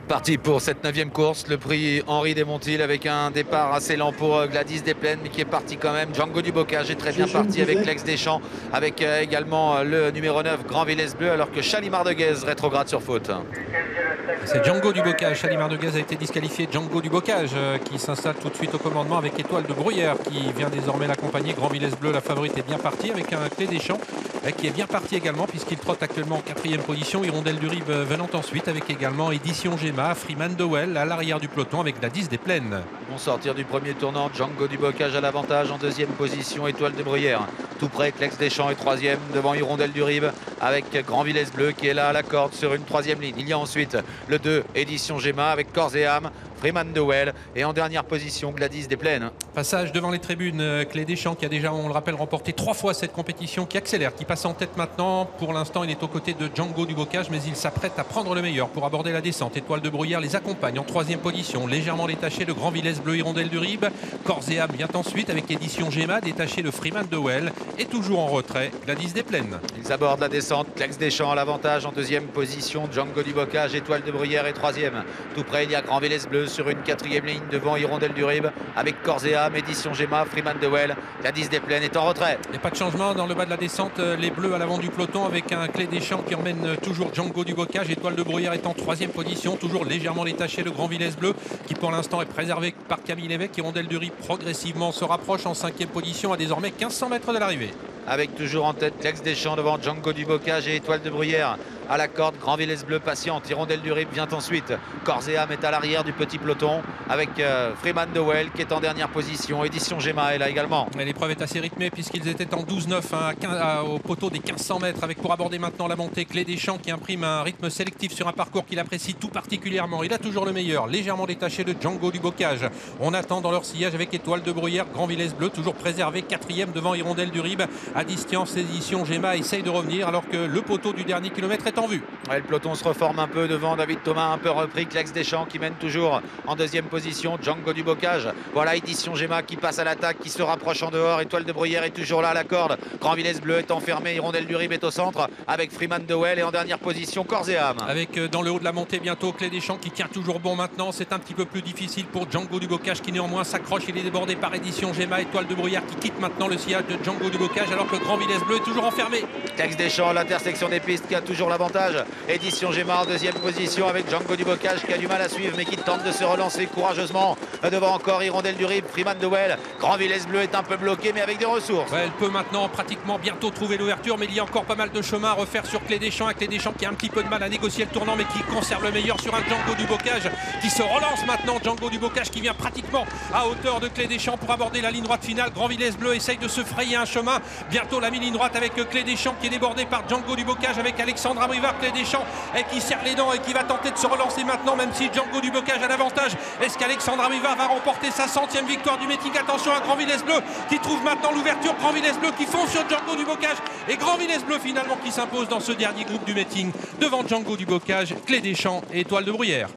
Parti pour cette 9e course, le prix Henri Desmontil avec un départ assez lent pour Gladys Desplaines, mais qui est parti quand même. Django du Bocage est très bien parti avec Lex Deschamps, avec également le numéro 9 Grand Villesse Bleu, alors que Chalimard de Guèze rétrograde sur faute. C'est Django du Bocage. Chalimard de Guèze a été disqualifié. Django du Bocage qui s'installe tout de suite au commandement avec Étoile de Bruyère qui vient désormais l'accompagner. Grand Villesse Bleu, la favorite, est bien partie avec un Clé des Champs qui est bien parti également puisqu'il trotte actuellement en 4e position. Hirondelle du Rib venant ensuite avec également Édition Gemma, Freeman Dowell à l'arrière du peloton avec Gladys Desplaines. Bon sortir du premier tournant, Django du Bocage à l'avantage en 2e position, Étoile de Bruyère. Tout près, Lex Deschamps est 3e devant Hirondelle du Rib avec Grand Villesse Bleu qui est là à la corde sur une 3e ligne. Il y a ensuite le 2, Édition Gemma avec Corps et âme, Freeman Dowell et en dernière position Gladys Desplaines. Passage devant les tribunes, Clé des Champs qui a déjà, on le rappelle, remporté 3 fois cette compétition, qui accélère, qui passe en tête maintenant. Pour l'instant, il est aux côtés de Django du Bocage, mais il s'apprête à prendre le meilleur pour aborder la descente. Étoile de Bruyère les accompagne en 3e position, légèrement détaché le Grand Villesse Bleu, Hirondelle du Rib. Corps et âme vient ensuite avec Édition Gemma, détaché le Freeman Dowell et toujours en retrait Gladys Desplaines. Ils abordent la descente, Lex Deschamps à l'avantage en 2e position, Django du Bocage, Étoile de Bruyère est 3e. Tout près, il y a Grand Villesse Bleu sur une 4e ligne devant Hirondelle du Rib avec Corps et âme, Édition Gemma, Freeman Dowell. Gladys Desplaines est en retrait. Et pas de changement dans le bas de la descente, les bleus à l'avant du peloton avec un Clé des Champs qui emmène toujours Django du Bocage. Étoile de Bruyère est en 3e position, toujours légèrement détaché le Grand Villesse Bleu qui pour l'instant est préservé par Camille Lévesque. Hirondelle du Rib progressivement se rapproche en 5e position à désormais 1500 mètres de l'arrivée. Avec toujours en tête Lex Deschamps devant Django du Bocage et Étoile de Bruyère à la corde. Grand Villesse Bleu patiente, Hirondelle du Rib vient ensuite. Corps et âme est à l'arrière du petit peloton avec Freeman Dowell qui est en dernière position. Édition Gemma est là également. L'épreuve est assez rythmée puisqu'ils étaient en 12-9 au poteau des 1500 mètres avec pour aborder maintenant la montée Clé des Champs qui imprime un rythme sélectif sur un parcours qu'il apprécie tout particulièrement. Il a toujours le meilleur, légèrement détaché de Django du Bocage. On attend dans leur sillage avec Étoile de Bruyère, Grand Villesse Bleu toujours préservé, 4e devant Hirondelle du Rib. À distance, Édition Gemma essaye de revenir alors que le poteau du dernier kilomètre est en vue. Ouais, le peloton se reforme un peu devant David Thomas, un peu repris. Lex Deschamps qui mène toujours en 2e position. Django du Bocage. Voilà Édition Gemma qui passe à l'attaque, qui se rapproche en dehors. Étoile de Bruyère est toujours là à la corde. Grand Villesse Bleu est enfermé. Hirondelle du Rib est au centre avec Freeman Dowell et en dernière position Corps et âme. Avec dans le haut de la montée bientôt Clé des Champs qui tient toujours bon maintenant. C'est un petit peu plus difficile pour Django du Bocage qui néanmoins s'accroche. Il est débordé par Édition Gemma. Étoile de Bruyère qui quitte maintenant le sillage de Django du Bocage alors que Grand Villesse Bleu est toujours enfermé. Lex Deschamps, l'intersection des pistes qui a toujours l'avantage. Édition Gemma en 2e position avec Django du Bocage qui a du mal à suivre mais qui tente de se relancer courageusement. Devant encore Hirondelle du Rib, Freeman Dowell. Grand Villesse Bleu est un peu bloqué mais avec des ressources. Ouais, elle peut maintenant pratiquement bientôt trouver l'ouverture, mais il y a encore pas mal de chemin à refaire sur Clé des Champs. Avec Clé des Champs qui a un petit peu de mal à négocier le tournant mais qui conserve le meilleur sur un Django du Bocage qui se relance maintenant. Django du Bocage qui vient pratiquement à hauteur de Clé des Champs pour aborder la ligne droite finale. Grand Villesse Bleu essaye de se frayer un chemin. Bientôt la mi-ligne droite avec Clé des Champs qui est débordé par Django du Bocage avec Alexandre Abrivard. Clé des Champs et qui serre les dents et qui va tenter de se relancer maintenant même si Django du Bocage a l'avantage. Est-ce qu'Alexandre Abrivard va remporter sa 100e victoire du meeting? Attention à Grand Villesse Bleu qui trouve maintenant l'ouverture. Grand Villesse Bleu qui fonce sur Django du Bocage et Grand Villesse Bleu finalement qui s'impose dans ce dernier groupe du meeting devant Django du Bocage, Clé des Champs et Étoile de Bruyère.